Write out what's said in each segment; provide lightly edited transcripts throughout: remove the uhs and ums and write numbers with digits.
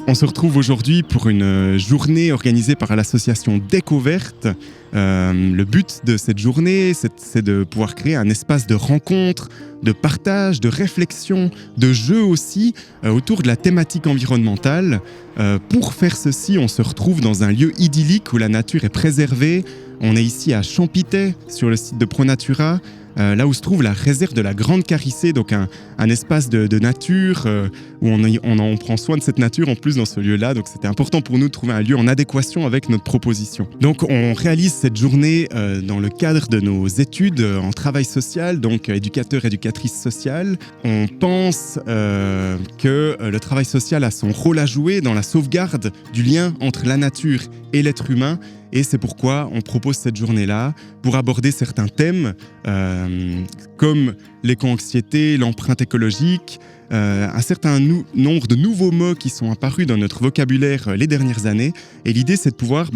On se retrouve aujourd'hui pour une journée organisée par l'association Découverte. Le but de cette journée, c'est de pouvoir créer un espace de rencontre, de partage, de réflexion, de jeu aussi, autour de la thématique environnementale. Pour faire ceci, on se retrouve dans un lieu idyllique où la nature est préservée. On est ici à Champitay, sur le site de ProNatura, là où se trouve la réserve de la Grande Carissée, donc un espace de nature où on prend soin de cette nature en plus dans ce lieu-là. Donc c'était important pour nous de trouver un lieu en adéquation avec notre proposition. Donc on réalise cette journée dans le cadre de nos études en travail social, donc éducateur, éducatrice sociale. On pense que le travail social a son rôle à jouer dans la sauvegarde du lien entre la nature et l'être humain. Et c'est pourquoi on propose cette journée-là pour aborder certains thèmes comme l'éco-anxiété, l'empreinte écologique, un certain nombre de nouveaux mots qui sont apparus dans notre vocabulaire les dernières années. Et l'idée, c'est de pouvoir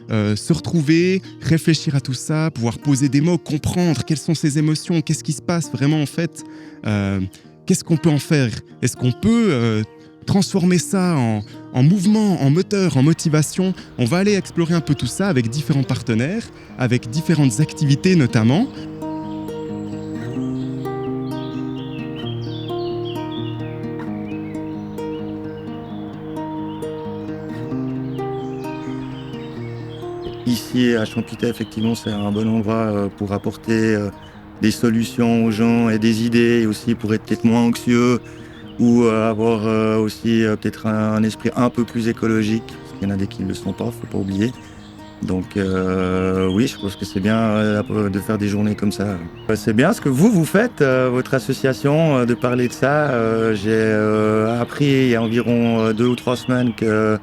se retrouver, réfléchir à tout ça, pouvoir poser des mots, comprendre quelles sont ces émotions, qu'est-ce qui se passe vraiment en fait, qu'est-ce qu'on peut en faire. Est-ce qu'on peut transformer ça en mouvement, en moteur, en motivation? On va aller explorer un peu tout ça avec différents partenaires, avec différentes activités notamment. Ici à Champitay, effectivement, c'est un bon endroit pour apporter des solutions aux gens et des idées, et aussi pour être peut-être moins anxieux ou avoir aussi peut-être un esprit un peu plus écologique. Parce qu'il y en a des qui ne le sont pas, faut pas oublier. Donc oui, je pense que c'est bien de faire des journées comme ça. C'est bien ce que vous faites, votre association, de parler de ça. J'ai appris il y a environ 2 ou 3 semaines qu'il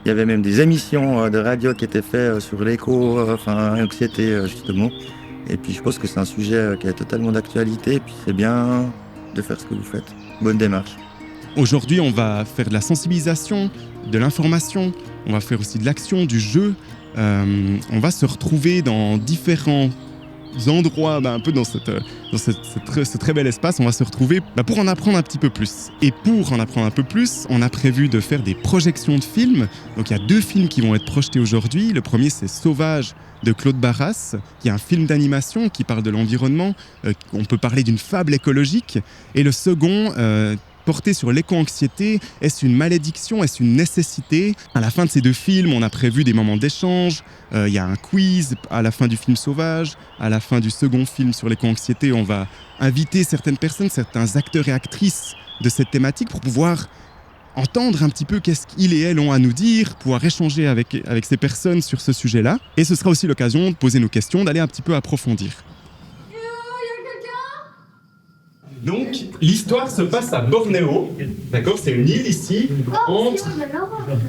y avait même des émissions de radio qui étaient faites sur l'anxiété justement. Et puis je pense que c'est un sujet qui est totalement d'actualité. Et puis c'est bien de faire ce que vous faites. Bonne démarche. Aujourd'hui, on va faire de la sensibilisation, de l'information, on va faire aussi de l'action, du jeu. On va se retrouver dans différents endroits, un peu dans ce très bel espace. On va se retrouver pour en apprendre un petit peu plus. Et pour en apprendre un peu plus, on a prévu de faire des projections de films. Donc il y a 2 films qui vont être projetés aujourd'hui. Le premier, c'est Sauvage de Claude Barras, qui est un film d'animation qui parle de l'environnement. On peut parler d'une fable écologique. Et le second, porté sur l'éco-anxiété, est-ce une malédiction, est-ce une nécessité? À la fin de ces 2 films, on a prévu des moments d'échange, il y a un quiz à la fin du film Sauvage, à la fin du second film sur l'éco-anxiété, on va inviter certaines personnes, certains acteurs et actrices de cette thématique pour pouvoir entendre un petit peu qu'est-ce qu'ils et elles ont à nous dire, pouvoir échanger avec ces personnes sur ce sujet-là. Et ce sera aussi l'occasion de poser nos questions, d'aller un petit peu approfondir. Donc, l'histoire se passe à Bornéo, d'accord? C'est une île ici,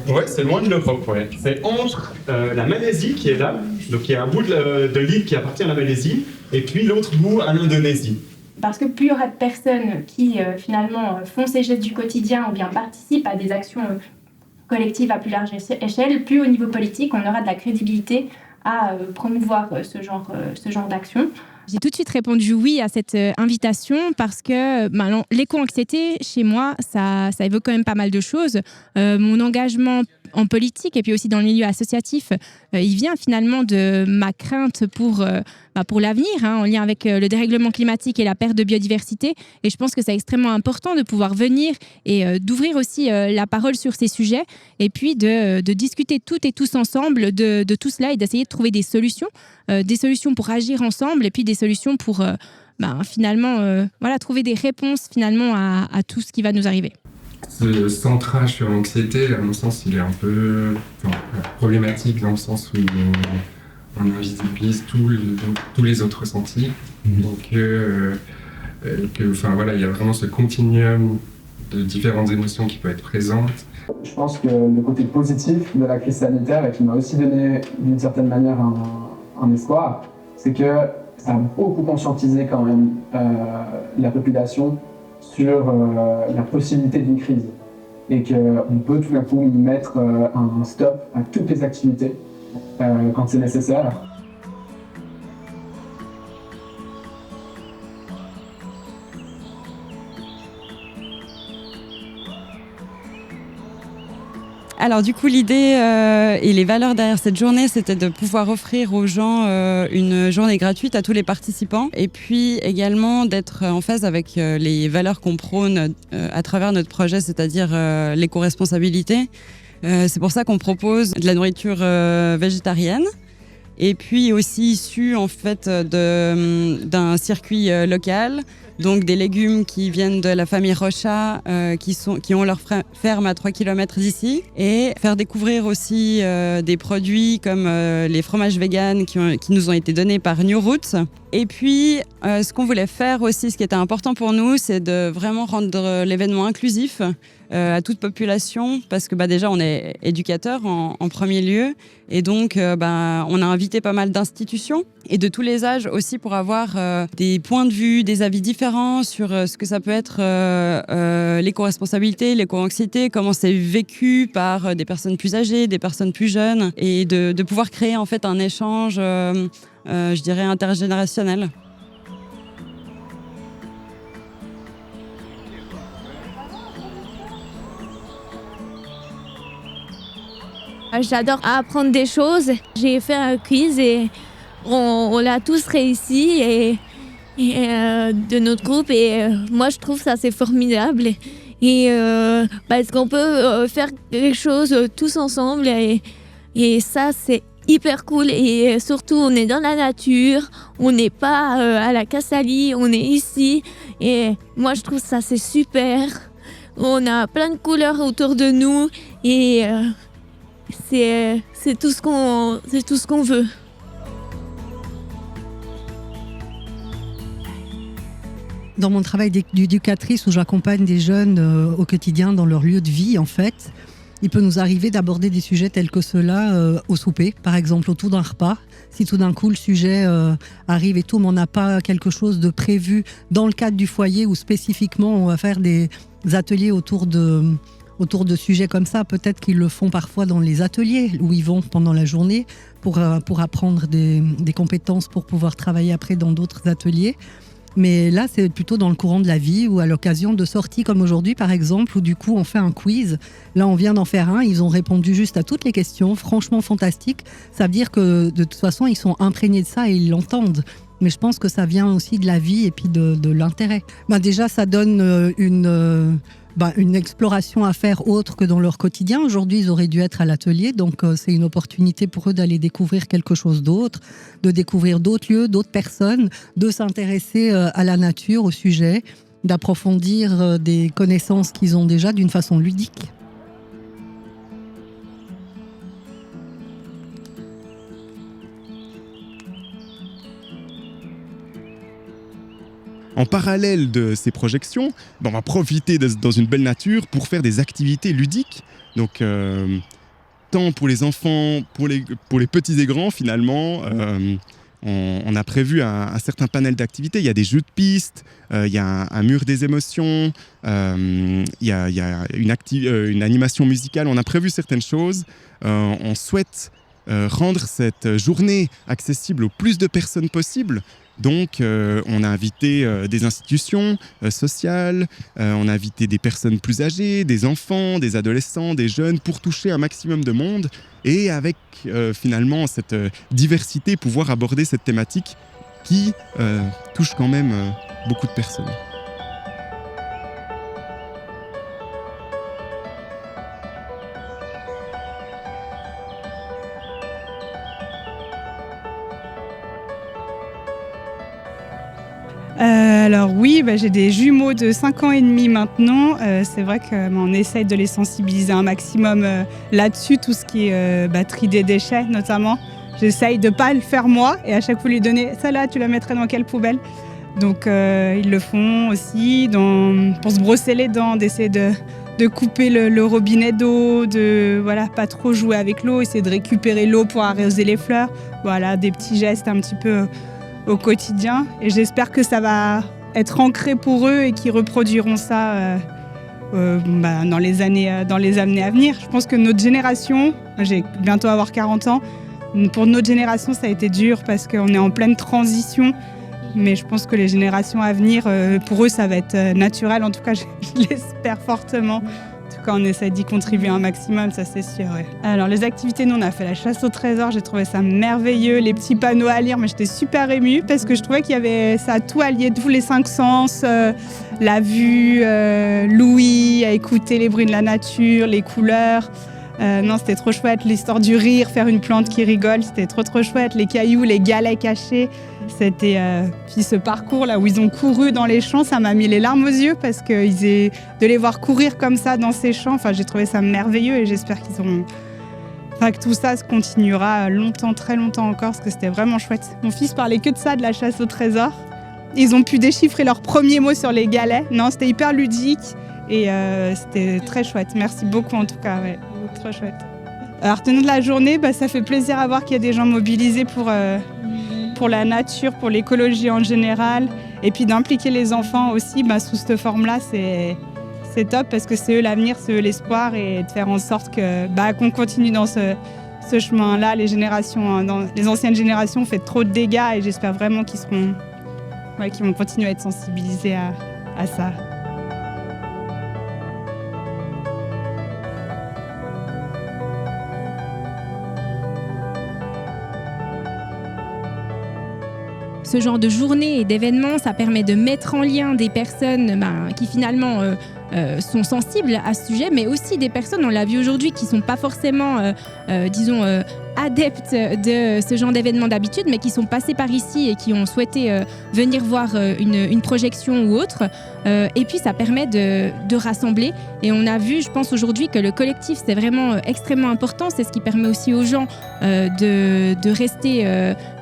ouais, c'est loin de l'Europe, ouais. C'est entre la Malaisie qui est là, donc il y a un bout de l'île qui appartient à la Malaisie, et puis l'autre bout à l'Indonésie. Parce que plus il y aura de personnes qui finalement font ces gestes du quotidien ou bien participent à des actions collectives à plus large échelle, plus au niveau politique on aura de la crédibilité à promouvoir ce genre d'action. J'ai tout de suite répondu oui à cette invitation parce que l'éco-anxiété, chez moi, ça évoque quand même pas mal de choses. Mon engagement en politique et puis aussi dans le milieu associatif, il vient finalement de ma crainte pour l'avenir, en lien avec le dérèglement climatique et la perte de biodiversité. Et je pense que c'est extrêmement important de pouvoir venir et d'ouvrir aussi la parole sur ces sujets et puis de discuter toutes et tous ensemble de tout cela et d'essayer de trouver des solutions pour agir ensemble et puis des solutions pour finalement trouver des réponses finalement à tout ce qui va nous arriver. Ce centrage sur l'anxiété, à mon sens, il est un peu problématique dans le sens où on invisibilise tous les autres ressentis. Donc, il y a vraiment ce continuum de différentes émotions qui peut être présentes. Je pense que le côté positif de la crise sanitaire, et qui m'a aussi donné d'une certaine manière un espoir, c'est que ça a beaucoup conscientisé quand même la population sur la possibilité d'une crise et qu'on peut tout d'un coup mettre un stop à toutes les activités quand c'est nécessaire. Alors du coup, l'idée et les valeurs derrière cette journée, c'était de pouvoir offrir aux gens une journée gratuite à tous les participants et puis également d'être en phase avec les valeurs qu'on prône à travers notre projet, c'est-à-dire l'éco-responsabilité. C'est pour ça qu'on propose de la nourriture végétarienne et puis aussi issue en fait d'un circuit local. Donc des légumes qui viennent de la famille Rocha, qui ont leur ferme à 3 km d'ici. Et faire découvrir aussi des produits comme les fromages véganes qui nous ont été donnés par New Roots. Et puis, ce qu'on voulait faire aussi, ce qui était important pour nous, c'est de vraiment rendre l'événement inclusif à toute population. Parce que déjà, on est éducateurs en premier lieu. Et donc, on a invité pas mal d'institutions et de tous les âges aussi pour avoir des points de vue, des avis différents sur ce que ça peut être l'éco-responsabilité, l'éco-anxiété, comment c'est vécu par des personnes plus âgées, des personnes plus jeunes, et de pouvoir créer en fait un échange, je dirais, intergénérationnel. J'adore apprendre des choses. J'ai fait un quiz et on l'a tous réussi et de notre groupe. Et moi, je trouve ça c'est formidable. Parce qu'on peut faire les choses tous ensemble. Et ça, c'est hyper cool. Et surtout, on est dans la nature. On n'est pas à la Cassalie. On est ici. Et moi, je trouve ça c'est super. On a plein de couleurs autour de nous. Et c'est tout ce qu'on veut. Dans mon travail d'éducatrice où j'accompagne des jeunes au quotidien dans leur lieu de vie, en fait, il peut nous arriver d'aborder des sujets tels que ceux-là au souper, par exemple autour d'un repas. Si tout d'un coup le sujet arrive et tout, mais on n'a pas quelque chose de prévu dans le cadre du foyer où spécifiquement on va faire des ateliers autour de sujets comme ça, peut-être qu'ils le font parfois dans les ateliers où ils vont pendant la journée pour apprendre des compétences pour pouvoir travailler après dans d'autres ateliers. Mais là, c'est plutôt dans le courant de la vie ou à l'occasion de sorties comme aujourd'hui, par exemple, où du coup, on fait un quiz. Là, on vient d'en faire un. Ils ont répondu juste à toutes les questions. Franchement, fantastique. Ça veut dire que, de toute façon, ils sont imprégnés de ça et ils l'entendent. Mais je pense que ça vient aussi de la vie et puis de l'intérêt. Déjà, ça donne une exploration à faire autre que dans leur quotidien. Aujourd'hui, ils auraient dû être à l'atelier, donc c'est une opportunité pour eux d'aller découvrir quelque chose d'autre, de découvrir d'autres lieux, d'autres personnes, de s'intéresser à la nature, au sujet, d'approfondir des connaissances qu'ils ont déjà d'une façon ludique. En parallèle de ces projections, on va profiter dans une belle nature pour faire des activités ludiques. Donc, tant pour les enfants, pour les petits et grands, finalement, on a prévu un certain panel d'activités. Il y a des jeux de piste, il y a un mur des émotions, il y a une animation musicale. On a prévu certaines choses. On souhaite rendre cette journée accessible au plus de personnes possible. Donc, on a invité des institutions sociales, on a invité des personnes plus âgées, des enfants, des adolescents, des jeunes, pour toucher un maximum de monde et avec finalement cette diversité, pouvoir aborder cette thématique qui touche quand même beaucoup de personnes. Alors oui, j'ai des jumeaux de 5 ans et demi maintenant. C'est vrai qu'on essaye de les sensibiliser un maximum là-dessus, tout ce qui est tri des déchets notamment. J'essaye de ne pas le faire moi et à chaque fois lui donner « ça là, tu la mettrais dans quelle poubelle ?» Donc ils le font aussi pour se brosser les dents, d'essayer de couper le robinet d'eau, de pas trop jouer avec l'eau, essayer de récupérer l'eau pour arroser les fleurs. Voilà, des petits gestes un petit peu au quotidien, et j'espère que ça va être ancré pour eux et qu'ils reproduiront ça dans les années à venir. Je pense que notre génération, j'ai bientôt avoir 40 ans, pour notre génération ça a été dur parce qu'on est en pleine transition, mais je pense que les générations à venir, pour eux ça va être naturel, en tout cas je l'espère fortement. En tout tout cas, on essaie d'y contribuer un maximum, ça c'est sûr. Ouais. Alors, les activités, nous, on a fait la chasse au trésor. J'ai trouvé ça merveilleux. Les petits panneaux à lire, mais j'étais super émue parce que je trouvais qu'il y avait ça a tout allié, tous les 5 sens, la vue, l'ouïe, à écouter les bruits de la nature, les couleurs. Non, c'était trop chouette. L'histoire du rire, faire une plante qui rigole, c'était trop chouette. Les cailloux, les galets cachés. C'était puis ce parcours là où ils ont couru dans les champs, ça m'a mis les larmes aux yeux parce que de les voir courir comme ça dans ces champs, enfin j'ai trouvé ça merveilleux et j'espère que tout ça se continuera longtemps, très longtemps encore parce que c'était vraiment chouette. Mon fils parlait que de ça, de la chasse au trésor. Ils ont pu déchiffrer leurs premiers mots sur les galets. Non, c'était hyper ludique et c'était très chouette. Merci beaucoup en tout cas, ouais, trop chouette. Alors tenant de la journée, ça fait plaisir à voir qu'il y a des gens mobilisés pour la nature, pour l'écologie en général, et puis d'impliquer les enfants aussi sous cette forme-là, c'est top parce que c'est eux l'avenir, c'est eux l'espoir, et de faire en sorte qu'on continue dans ce chemin-là. Les anciennes générations ont fait trop de dégâts et j'espère vraiment qu'ils vont continuer à être sensibilisés à ça. Ce genre de journée et d'événements, ça permet de mettre en lien des personnes qui finalement sont sensibles à ce sujet, mais aussi des personnes, on l'a vu aujourd'hui, qui ne sont pas forcément, adeptes de ce genre d'événements d'habitude, mais qui sont passés par ici et qui ont souhaité venir voir une projection ou autre. Et puis ça permet de rassembler. Et on a vu, je pense aujourd'hui, que le collectif, c'est vraiment extrêmement important. C'est ce qui permet aussi aux gens de rester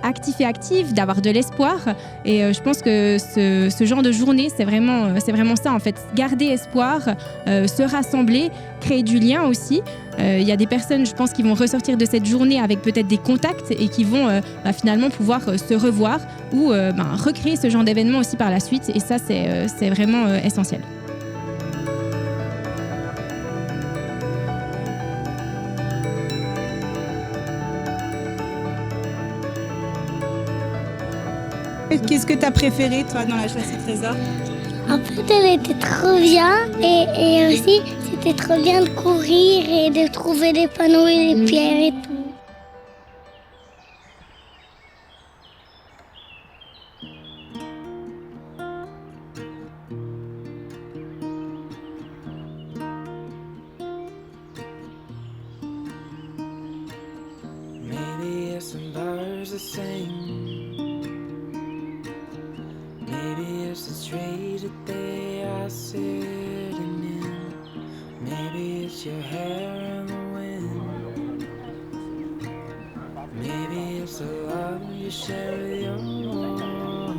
actifs et actifs, d'avoir de l'espoir. Et je pense que ce genre de journée, c'est vraiment ça, en fait. Garder espoir, se rassembler, créer du lien aussi. Il y a des personnes, je pense, qui vont ressortir de cette journée avec peut-être des contacts et qui vont finalement pouvoir se revoir ou recréer ce genre d'événement aussi par la suite. Et ça, c'est vraiment essentiel. Qu'est-ce que tu as préféré, toi, dans la chasse au trésor ? En fait, elle était trop bien et aussi, c'était trop bien de courir et de trouver des panneaux et des pierres et tout. Maybe if some birds are singing. Maybe it's the tree that they are sitting in. Maybe it's your hair in the wind. Maybe it's the love you share with your woman.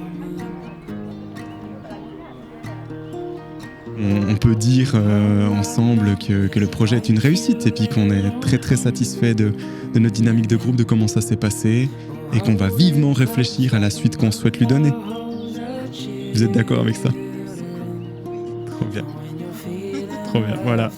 On peut dire ensemble que le projet est une réussite et puis qu'on est très très satisfait de notre dynamique de groupe, de comment ça s'est passé et qu'on va vivement réfléchir à la suite qu'on souhaite lui donner. Vous êtes d'accord avec ça ? Trop bien. Trop bien, voilà.